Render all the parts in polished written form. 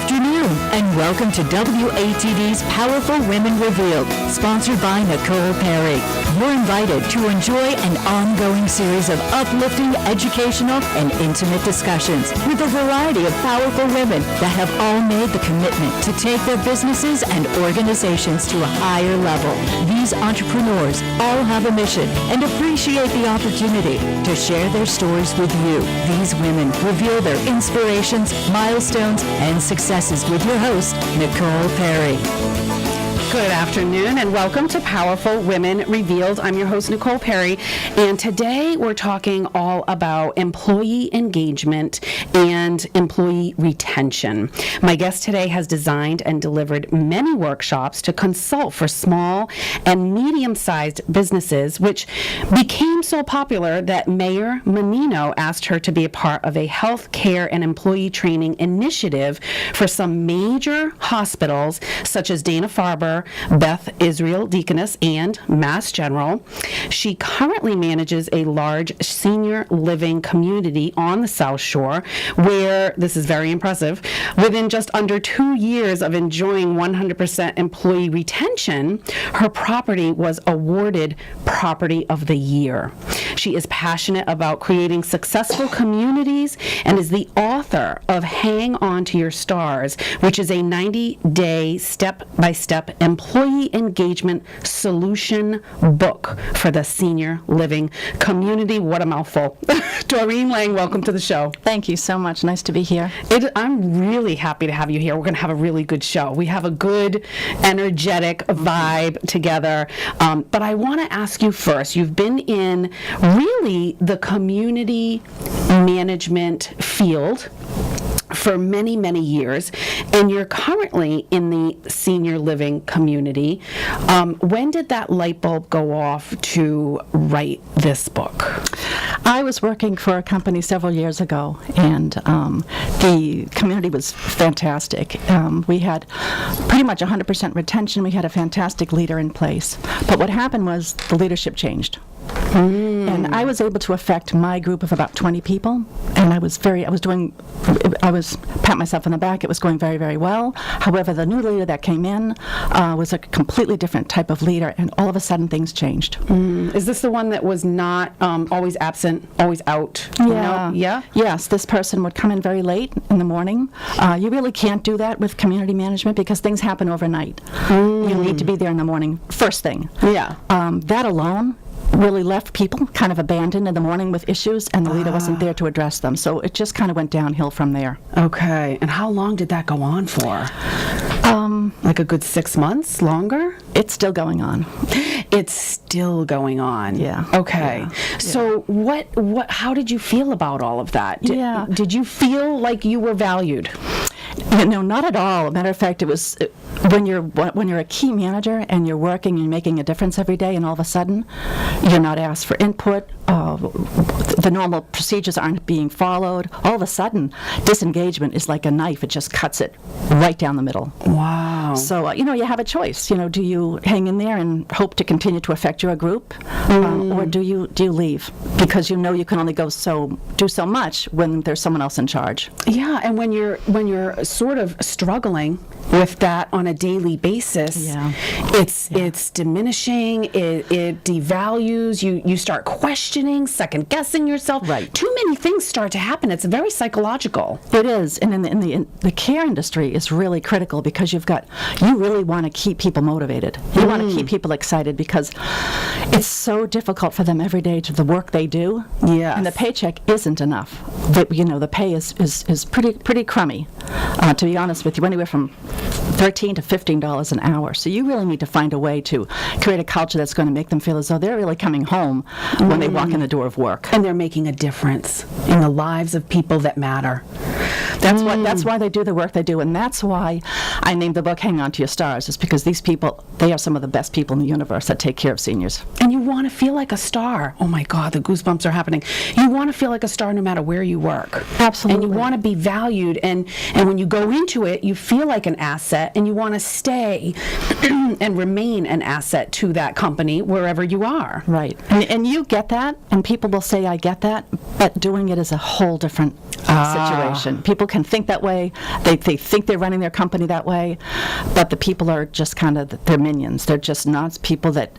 afternoon, and welcome to WATD's Powerful Women Revealed, sponsored by Nicole Perry. You're invited to enjoy an ongoing series of uplifting, educational, and intimate discussions with a variety of powerful women that have all made the commitment to take their businesses and organizations to a higher level. These entrepreneurs all have a mission and appreciate the opportunity to share their stories with you. These women reveal their inspirations, milestones, and successes with your host, Nicole Perry. Good afternoon and welcome to Powerful Women Revealed. I'm your host, Nicole Perry, and today we're talking all about employee engagement and employee retention. My guest today has designed and delivered many workshops to consult for small and medium-sized businesses, which became so popular that Mayor Menino asked her to be a part of a health care and employee training initiative for some major hospitals such as Dana-Farber, Beth Israel Deaconess, and Mass General. She currently manages a large senior living community on the South Shore where, this is very impressive, within just under 2 years of enjoying 100% employee retention, her property was awarded Property of the Year. She is passionate about creating successful communities and is the author of Hang On to Your Stars, which is a 90-day step-by-step employee engagement solution book for the senior living community. What a mouthful. Doreen Lang, welcome to the show. Thank you so much. Nice to be here. I'm really happy to have you here. We're going to have a really good show. We have a good, energetic vibe together. But I want to ask you first, you've been in really the community management field for many, many years, and you're currently in the senior living community. When did that light bulb go off to write this book? I was working for a company several years ago, and the community was fantastic. We had pretty much 100% retention. We had a fantastic leader in place. But what happened was the leadership changed. And I was able to affect my group of about 20 people, and I was pat myself on the back, it was going very, very well. However, the new leader that came in was a completely different type of leader, and all of a sudden things changed. Is this the one that was not always absent, always out? Yeah. You know? Yeah? Yes, this person would come in very late in the morning. You really can't do that with community management because things happen overnight. You need to be there in the morning, first thing. Yeah. That alone really left people kind of abandoned in the morning with issues, and the leader wasn't there to address them. So it just kind of went downhill from there. Okay. And how long did that go on for? Like a good 6 months? Longer? It's still going on. It's still going on. Yeah. Okay. Yeah. So how did you feel about all of that? Yeah. Did you feel like you were valued? No, not at all. As a matter of fact, it was when you're a key manager and you're working and making a difference every day, and all of a sudden you're not asked for input. The normal procedures aren't being followed. All of a sudden, disengagement is like a knife. It just cuts it right down the middle. Wow. So, you have a choice. Do you hang in there and hope to continue to affect your group, or do you leave? Because you can only do so much when there's someone else in charge. Yeah, and when you're sort of struggling with that on a daily basis, it's diminishing, it devalues, you start questioning, second guessing yourself. Right. Too many things start to happen. It's very psychological. It is, and in the care industry is really critical because you really want to keep people motivated. You want to keep people excited because it's so difficult for them every day to the work they do. Yes. And the paycheck isn't enough. The pay is pretty crummy. To be honest with you, anywhere from $13 to $15 an hour. So you really need to find a way to create a culture that's going to make them feel as though they're really coming home when they walk in the door of work. And they're making a difference in the lives of people that matter. That's why they do the work they do, and that's why I named the book Hang On to Your Stars, is because these people, they are some of the best people in the universe that take care of seniors. And you want to feel like a star. Oh my God, the goosebumps are happening. You want to feel like a star no matter where you work. Absolutely. And you want to be valued, and when you go into it, you feel like an asset, and you want to stay and remain an asset to that company wherever you are. Right. And you get that, and people will say, I get that, but doing it is a whole different situation. People can think that way. They think they're running their company that way, but the people are just kind of their minions. They're just not people that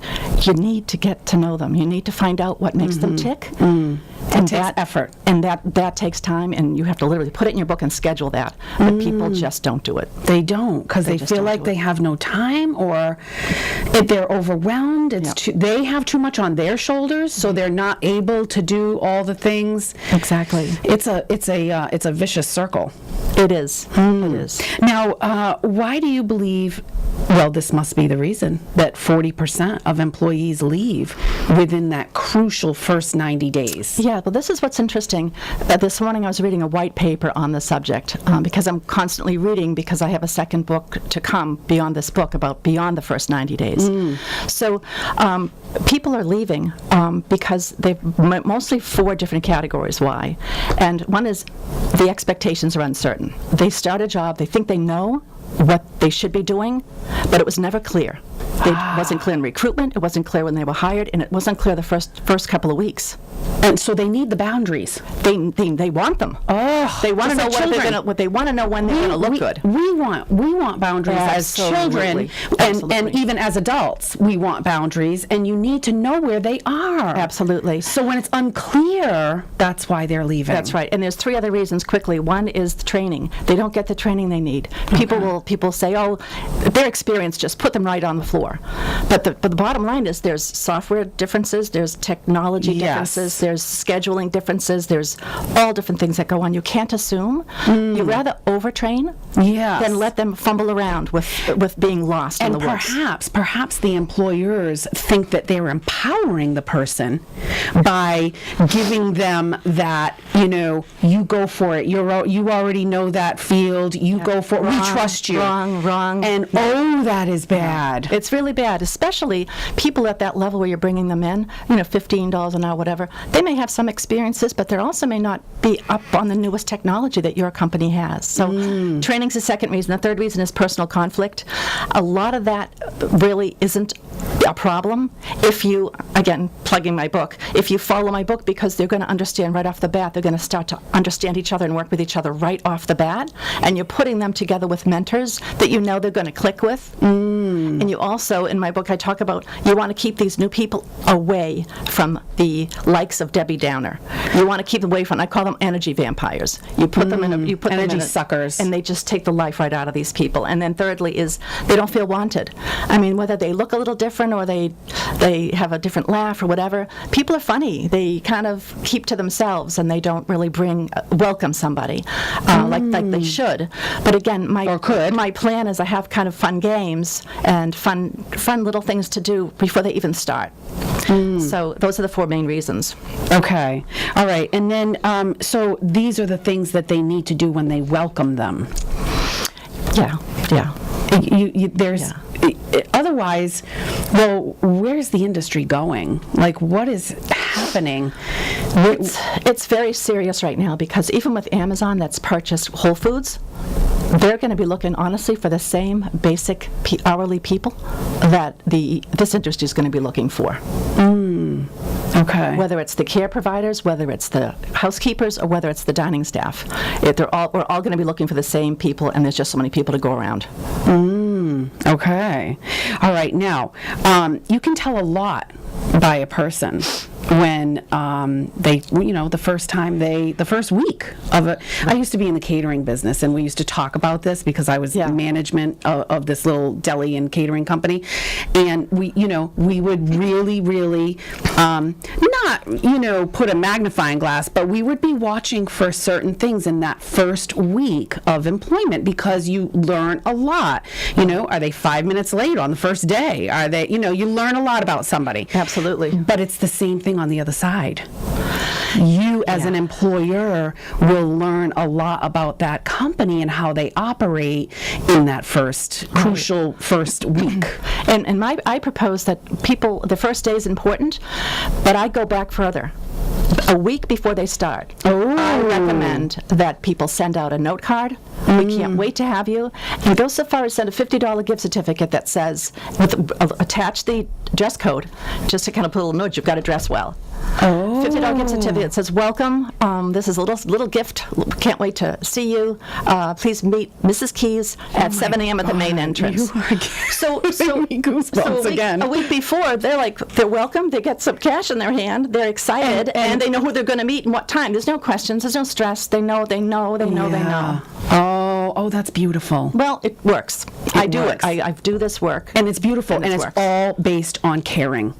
you need to get to know them. You need to find out what makes them tick. And It takes effort. And that takes time, and you have to literally put it in your book and schedule that. But people just don't do it. They don't, because they just feel don't like do they it. have no time, or if they're overwhelmed. They have too much on their shoulders, so they're not able to do all the things. Exactly. It's a vicious circle. It is. It is. Now, why do you believe? Well, this must be the reason that 40% of employees leave within that crucial first 90 days. Yeah, well, this is what's interesting. This morning I was reading a white paper on the subject because I'm constantly reading because I have a second book to come beyond this book about beyond the first 90 days. So people are leaving because they've mostly 4 different categories why. And one is the expectations are uncertain. They start a job, they think they know what they should be doing, but it was never clear. It wasn't clear in recruitment, it wasn't clear when they were hired, and it wasn't clear the first couple of weeks. And so they need the boundaries. They want them. Oh, They want to just know like what they're children. gonna, what they want to know when they're going to look good. We want boundaries as children, Absolutely. and Absolutely. even as adults, we want boundaries, and you need to know where they are. Absolutely. So when it's unclear, that's why they're leaving. That's right. And there's 3 other reasons quickly. One is the training. They don't get the training they need. People say, oh, their experience, just put them right on the floor. But the bottom line is there's software differences, there's technology Yes. differences, there's scheduling differences, there's all different things that go on. You can't assume. You rather overtrain Yes. than let them fumble around with being lost in And the woods. perhaps the employers think that they're empowering the person by giving them that, you go for it. You already know that field. You go for it. We trust you. Wrong. And that is bad. It's really bad, especially people at that level where you're bringing them in, $15 an hour, whatever. They may have some experiences, but they also may not be up on the newest technology that your company has. So training's the second reason. The third reason is personal conflict. A lot of that really isn't a problem if you, again, plugging my book, if you follow my book, because they're going to understand right off the bat, they're going to start to understand each other and work with each other right off the bat, and you're putting them together with mentors that you know they're going to click with. And you also, in my book, I talk about you want to keep these new people away from the likes of Debbie Downer. You want to keep them away from, I call them energy vampires. You put them in a, you put them Energy in a, suckers. and they just take the life right out of these people. And then thirdly is they don't feel wanted. I mean, whether they look a little different or they have a different laugh or whatever, people are funny. They kind of keep to themselves and they don't really welcome somebody like they should. But again, my plan is I have kind of fun games and fun little things to do before they even start. So those are the 4 main reasons. Okay. All right. And then, so these are the things that they need to do when they welcome them. Yeah. There's otherwise, well, where's the industry going? Like, what is happening? It's very serious right now because even with Amazon that's purchased Whole Foods, they're going to be looking honestly for the same basic hourly people that this industry is going to be looking for. Okay. Whether it's the care providers, whether it's the housekeepers, or whether it's the dining staff, we're all going to be looking for the same people, and there's just so many people to go around. Okay. All right. Now, you can tell a lot by a person when the first week of it. I used to be in the catering business, and we used to talk about this because I was in management of this little deli and catering company, and we would really not put a magnifying glass, but we would be watching for certain things in that first week of employment because you learn a lot. Are they 5 minutes late on the first day? Are they, you learn a lot about somebody. Absolutely. But it's the same thing on the other side. You, as an employer, will learn a lot about that company and how they operate in that crucial first week. And I propose that the first day is important, but I go back further. A week before they start, I recommend that people send out a note card. We can't wait to have you. And go so far as send a $50 gift certificate that says, attach the dress code, just to kind of put a little note, you've got to dress well. Oh. $50 gift certificate. It says, welcome. This is a little gift. Can't wait to see you. Please meet Mrs. Keys at 7 a.m. at the main entrance. So a week before, they're welcome. They get some cash in their hand. They're excited, and they know who they're going to meet and what time. There's no questions. There's no stress. They know. Oh, that's beautiful. Well, it works. I do works. it. I do this work. And it's beautiful, and it's all based on caring.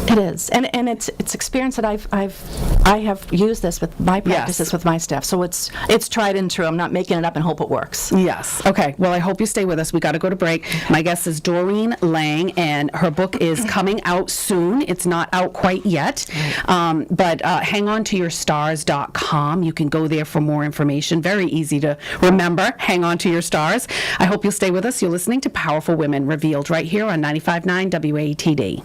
It is, and it's experience that I have used this with my practices with my staff. So it's tried and true. I'm not making it up and hope it works. Yes. Okay. Well, I hope you stay with us. We got to go to break. My guest is Doreen Lang, and her book is coming out soon. It's not out quite yet, but hang on to yourstars.com. You can go there for more information. Very easy to remember. Hang on to your stars. I hope you'll stay with us. You're listening to Powerful Women Revealed right here on 95.9 WATD.